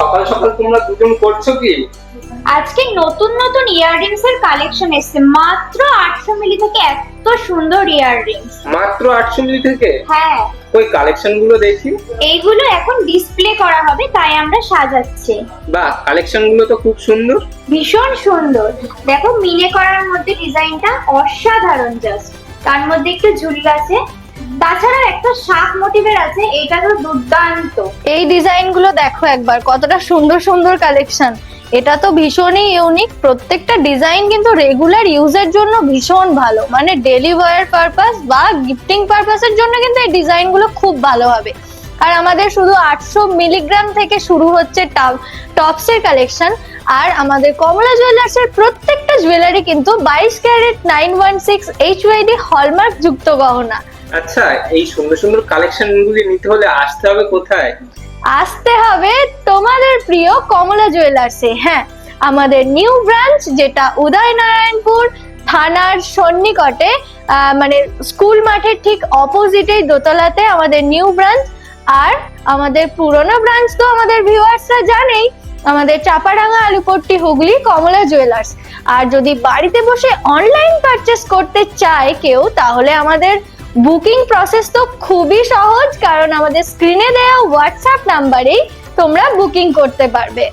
সকাল সকাল তোমরা দুজন করছো কি? আজকে নতুন নতুন ইয়াররিংস এর কালেকশন এসেছে মাত্র 800 মিলি থেকে। এত সুন্দর ইয়াররিংস। মাত্র 800 মিলি থেকে? হ্যাঁ, ওই কালেকশন গুলো দেখি। এইগুলো এখন ডিসপ্লে করা হবে, তাই আমরা সাজাচ্ছি। বাহ, কালেকশন গুলো তো খুব সুন্দর। ভীষণ সুন্দর। দেখো মিনে করার মধ্যে ডিজাইনটা অসাধারণ, জাস্ট তার মধ্যে একটু ঝুল আছে, তাছাড়া একটা শাক মোটিভের আছে, এটা তো দুর্দান্ত। এই ডিজাইন গুলো দেখো একবার, কতটা সুন্দর সুন্দর কালেকশন। এটা তো ভীষণই ইউনিক। প্রত্যেকটা ডিজাইন কিন্তু রেগুলার ইউজের জন্য ভীষণ ভালো, মানে ডেলি ওয়্যার পারপাস বা গিফটিং পারপাসের জন্য কিন্তু এই ডিজাইন গুলো খুব ভালো হবে। আর আমাদের শুধু 800 মিলিগ্রাম থেকে শুরু হচ্ছে টপসের কালেকশন। আর আমাদের কমলা জুয়েলার্সের প্রত্যেকটা জুয়েলারি কিন্তু 22 ক্যারেট 916 HYD হলমার্ক যুক্ত গহনা। আচ্ছা, এই সুন্দর সুন্দর কালেকশন গুলি নিতে হলে আসতে হবে কোথায়? আসতে হবে তোমাদের প্রিয় কমলা জুয়েলার্সে। হ্যাঁ, আমাদের নিউ ব্রাঞ্চ, যেটা উদয়নারায়ণপুর থানার সন্নিকটে, মানে স্কুল মাঠের ঠিক অপোজিটেই দোতলাতে আমাদের নিউ ব্রাঞ্চ। আর আমাদের পুরনো ব্রাঞ্চ তো আমাদের ভিউয়ার্সরা জানেই, আমাদের চাপাডাঙ্গা আলুপট্টি হুগলি কমলা জুয়েলার্স। আর যদি বাড়িতে বসে অনলাইন পারচেস করতে চায় কেউ, তাহলে আমাদের বুকিং প্রসেস তো খুবই সহজ, কারণ আমাদের স্ক্রিনে দেওয়া হোয়াটসঅ্যাপ নাম্বারেই তোমরা বুকিং করতে পারবে।